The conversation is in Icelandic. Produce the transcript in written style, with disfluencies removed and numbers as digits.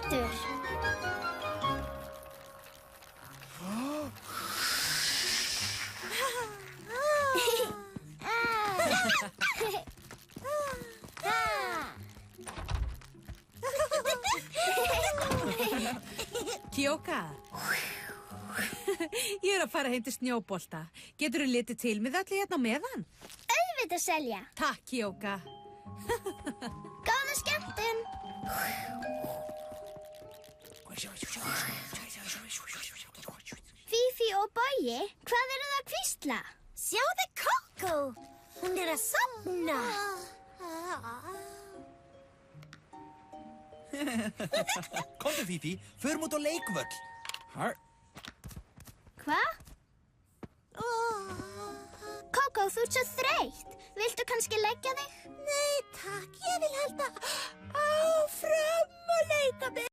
aftur. Kjóka. Ég að fara heim til snjóbolta. Geturðu litið til með öllu hérna á meðan? Auðvitað, Selja. Takk, Kjóka. Góða skemmtun. Fífí og Bogi, hvað eru það að hvísla? Sjáðu Kókó. Hún að sofna. Komdu, Fífí, förum út á leikvöll. Hvað? Kókó, þú ert svo þreytt. Viltu kannski leggja þig? Nei,